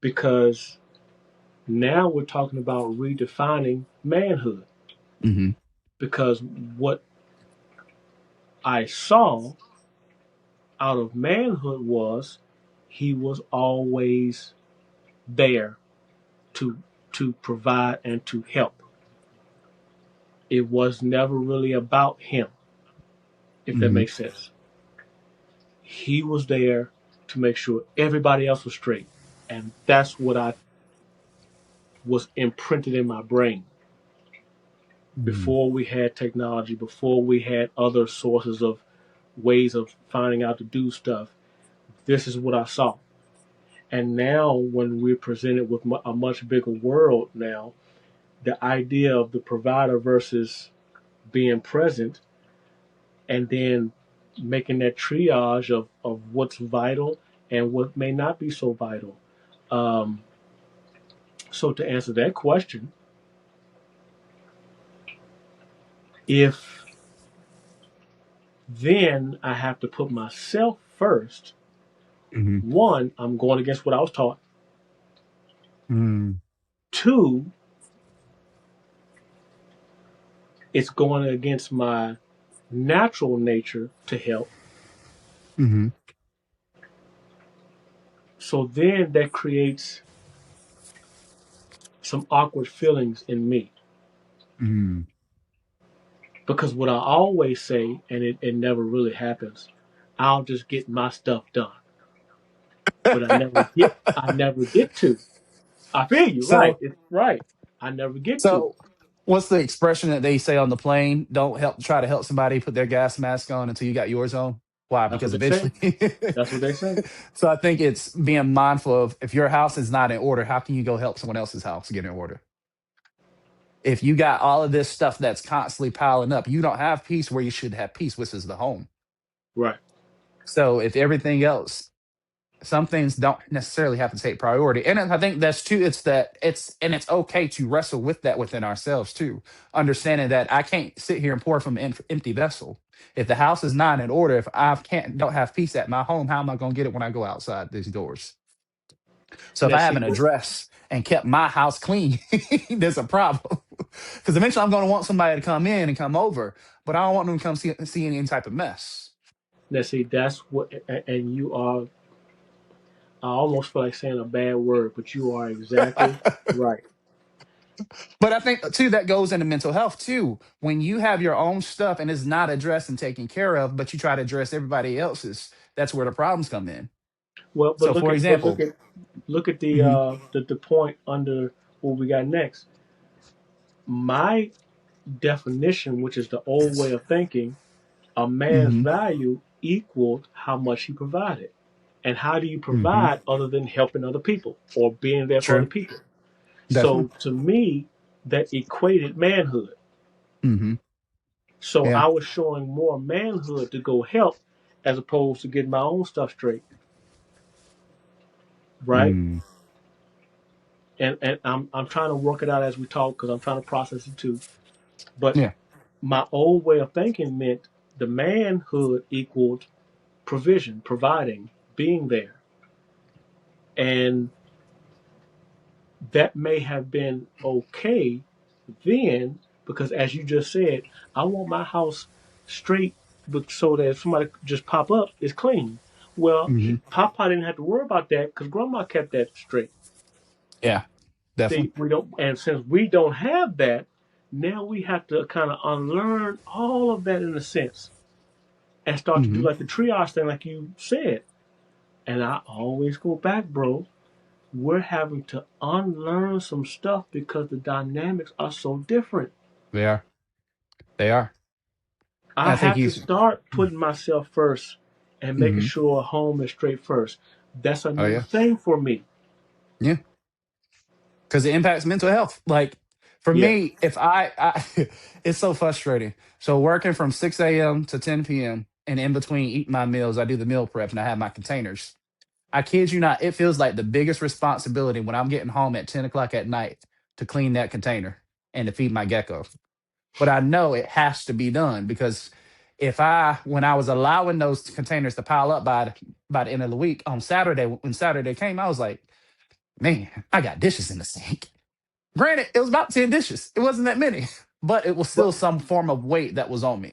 because now we're talking about redefining manhood. Hmm. Because what I saw out of manhood was he was always there to provide and to help. It was never really about him, if that Hmm. makes sense. He was there to make sure everybody else was straight. And that's what I was imprinted in my brain. Hmm. Before we had technology, before we had other sources of ways of finding out to do stuff, this is what I saw. And now, when we're presented with a much bigger world now, the idea of the provider versus being present and then making that triage of what's vital and what may not be so vital. Um, so, to answer that question, if then I have to put myself first, Hmm. one, I'm going against what I was taught. Hmm. Two, it's going against my natural nature to help. Hmm. So then that creates some awkward feelings in me. Hmm. Because what I always say, and it never really happens, I'll just get my stuff done. But I never get to. I feel you, right. So, It's right. I never get to. so what's the expression that they say on the plane? Don't help, try to help somebody put their gas mask on until you got yours on. Why? That's what Because they say. eventually. That's what they say. So I think it's being mindful of if your house is not in order, how can you go help someone else's house get in order? If you got all of this stuff that's constantly piling up, you don't have peace where you should have peace, which is the home. Right. So if everything else, some things don't necessarily have to take priority. And I think that's too, it's that and it's okay to wrestle with that within ourselves too. Understanding that I can't sit here and pour from an empty vessel. If the house is not in order, if I can't, don't have peace at my home, how am I going to get it when I go outside these doors? So if Now I see haven't what addressed and kept my house clean, there's a problem. Because eventually I'm going to want somebody to come in and come over, but I don't want them to come see any type of mess. now see that's what and you are, I almost feel like saying a bad word, but you are exactly right. But I think too that goes into mental health too. When you have your own stuff and it's not addressed and taken care of, but you try to address everybody else's, that's where the problems come in. Well, So, for look example, at hmm the point under what we got next. My definition, which is the old way of thinking, a man's hmm value equaled how much he provided. And how do you hmm provide other than helping other people or being there for other true, people? definitely, So to me, that equated manhood. hmm So yeah, I was showing more manhood to go help as opposed to getting my own stuff straight, right? mm. And I'm trying to work it out as we talk because I'm trying to process it too. But Yeah, my old way of thinking meant the manhood equaled provision, providing, being there. And that may have been okay then because, as you just said, I want my house straight so that if somebody just pop up, it's clean. Well, hmm Papa didn't have to worry about that because Grandma kept that straight. yeah, definitely, See, we don't, and since we don't have that, now we have to kind of unlearn all of that in a sense and start to do hmm like the triage thing, like you said. And I always go back, bro. We're having to unlearn some stuff because the dynamics are so different. they are, they are. I And I think have to he's, start putting myself first and making hmm sure home is straight first. That's a oh new yeah, thing for me. yeah, because it impacts mental health. Like for Yeah. me, if it's so frustrating. So working from 6 a.m. to 10 p.m. and in between eating my meals, I do the meal prep and I have my containers. I kid you not, it feels like the biggest responsibility when I'm getting home at 10 o'clock at night to clean that container and to feed my gecko. But I know it has to be done because when I was allowing those containers to pile up by the end of the week on Saturday, when Saturday came, I was like, Man, I got dishes in the sink. Granted, it was about 10 dishes. It wasn't that many, but it was still But some form of weight that was on me.